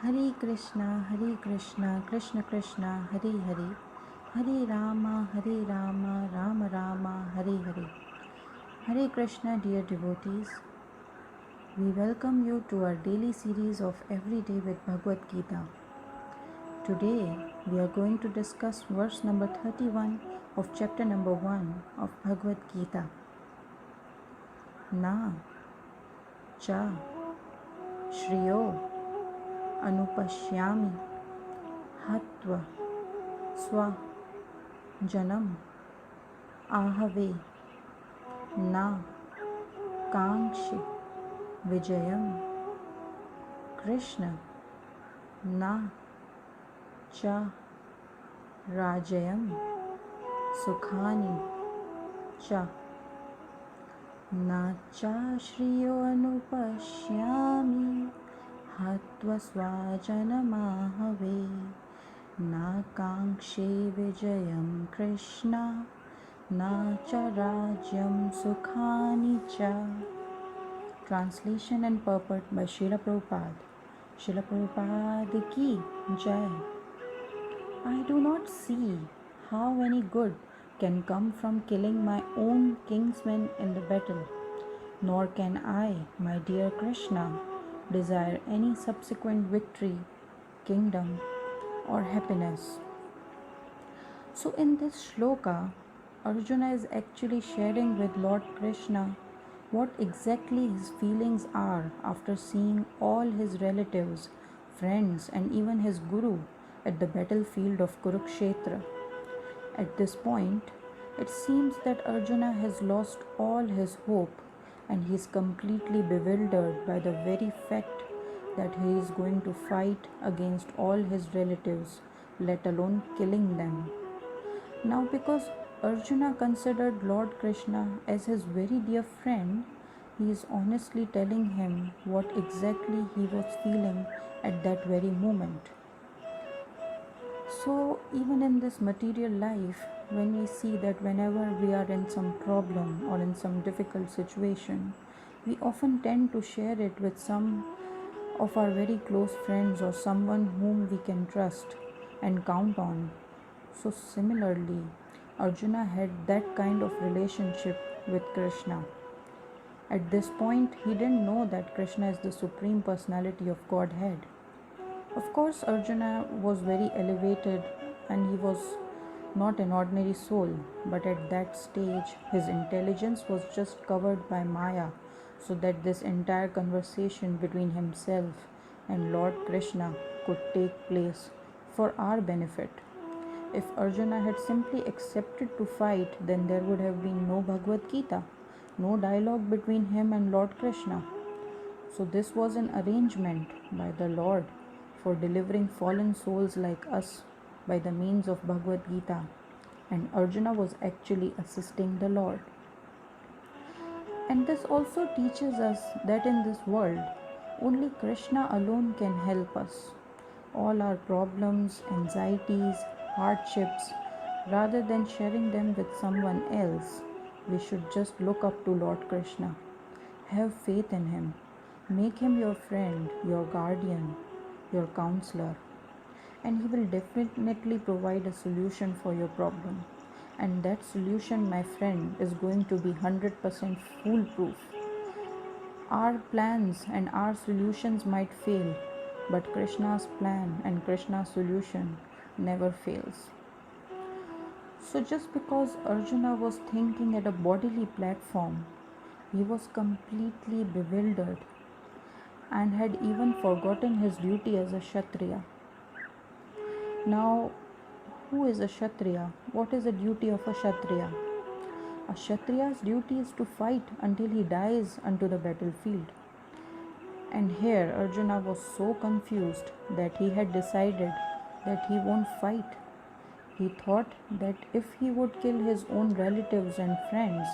Hare Krishna, Krishna Krishna, Hare Hare, Hare Rama, Rama Rama, Hare Hare. Hare Krishna, dear devotees. We welcome you to our daily series of Every Day with Bhagavad Gita. Today, we are going to discuss verse number 31 of chapter number 1 of Bhagavad Gita. Na cha shriyo anupashyami hatva swa janam ahave na kankshi vijayam Krishna na cha rajayam sukhani cha na cha shriyo anupashyami hatva swajanamahave na kangshe vijayam Krishna na cha rajyam sukhani cha. Translation and purport by Srila Prabhupada. Srila Prabhupada ki jai. I do not see how any good can come from killing my own kinsmen in the battle, nor can I, my dear Krishna, desire any subsequent victory, kingdom, or happiness. So in this shloka, Arjuna is actually sharing with Lord Krishna what exactly his feelings are after seeing all his relatives, friends, and even his guru at the battlefield of Kurukshetra. At this point, it seems that Arjuna has lost all his hope and he is completely bewildered by the very fact that he is going to fight against all his relatives, let alone killing them. Now, because Arjuna considered Lord Krishna as his very dear friend, he is honestly telling him what exactly he was feeling at that very moment. So, even in this material life, when we see that whenever we are in some problem or in some difficult situation, we often tend to share it with some of our very close friends or someone whom we can trust and count on. So, similarly, Arjuna had that kind of relationship with Krishna. At this point, he didn't know that Krishna is the Supreme Personality of Godhead. Of course, Arjuna was very elevated and he was not an ordinary soul, but at that stage, his intelligence was just covered by Maya, so that this entire conversation between himself and Lord Krishna could take place for our benefit. If Arjuna had simply accepted to fight, then there would have been no Bhagavad Gita, no dialogue between him and Lord Krishna. So, this was an arrangement by the Lord for delivering fallen souls like us by the means of Bhagavad Gita, and Arjuna was actually assisting the Lord. And this also teaches us that in this world, only Krishna alone can help us. All our problems, anxieties, hardships, rather than sharing them with someone else, we should just look up to Lord Krishna. Have faith in him. Make him your friend, your guardian, your counselor, and he will definitely provide a solution for your problem. And that solution, my friend, is going to be 100% foolproof. Our plans and our solutions might fail, but Krishna's plan and Krishna's solution never fails. So just because Arjuna was thinking at a bodily platform, he was completely bewildered and had even forgotten his duty as a Kshatriya. Now, who is a Kshatriya? What is the duty of a Kshatriya? A Kshatriya's duty is to fight until he dies onto the battlefield. And here Arjuna was so confused that he had decided that he won't fight. He thought that if he would kill his own relatives and friends,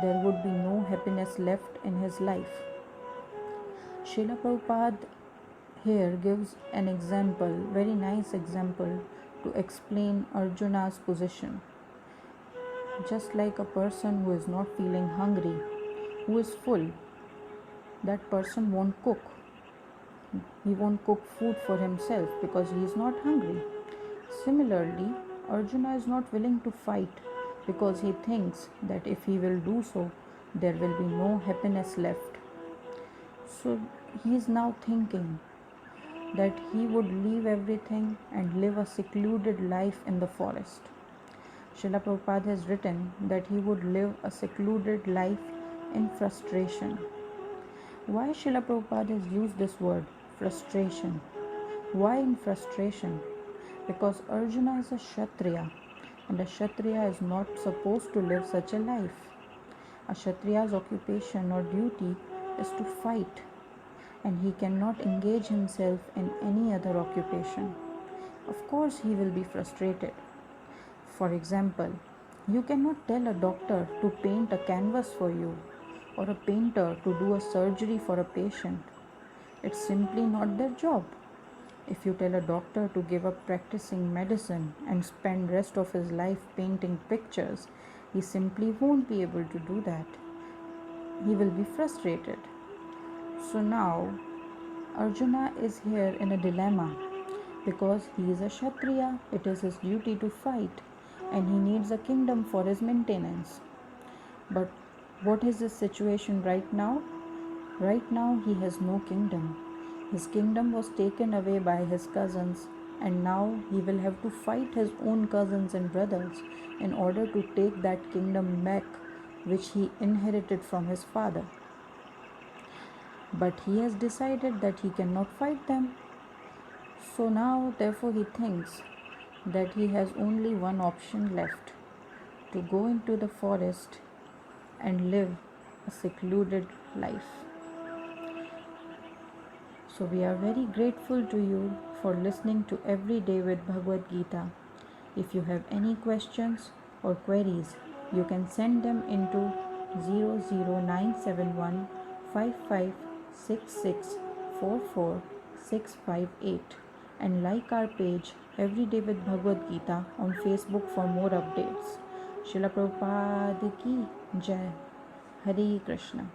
there would be no happiness left in his life. Srila Prabhupada here gives an example, very nice example, to explain Arjuna's position. Just like a person who is not feeling hungry, who is full, that person won't cook. He won't cook food for himself because he is not hungry. Similarly, Arjuna is not willing to fight because he thinks that if he will do so, there will be no happiness left. So he is now thinking that he would leave everything and live a secluded life in the forest. Srila Prabhupada has written that he would live a secluded life in frustration. Why Srila Prabhupada has used this word, frustration? Why in frustration? Because Arjuna is a Kshatriya, and a Kshatriya is not supposed to live such a life. A Kshatriya's occupation or duty is to fight, and he cannot engage himself in any other occupation. Of course, he will be frustrated. For example, you cannot tell a doctor to paint a canvas for you or a painter to do a surgery for a patient. It's simply not their job. If you tell a doctor to give up practicing medicine and spend rest of his life painting pictures, he simply won't be able to do that. He will be frustrated. So now Arjuna is here in a dilemma because he is a Kshatriya, it is his duty to fight, and he needs a kingdom for his maintenance. But what is his situation right now? Right now he has no kingdom. His kingdom was taken away by his cousins, and now he will have to fight his own cousins and brothers in order to take that kingdom back which he inherited from his father. But he has decided that he cannot fight them. So now, therefore, he thinks that he has only one option left, to go into the forest and live a secluded life. So we are very grateful to you for listening to Every Day with Bhagavad Gita. If you have any questions or queries, you can send them into 00971 5566444658 and like our page Every Day with Bhagavad Gita on Facebook for more updates. Srila Prabhupada ki Jai. Hare Krishna.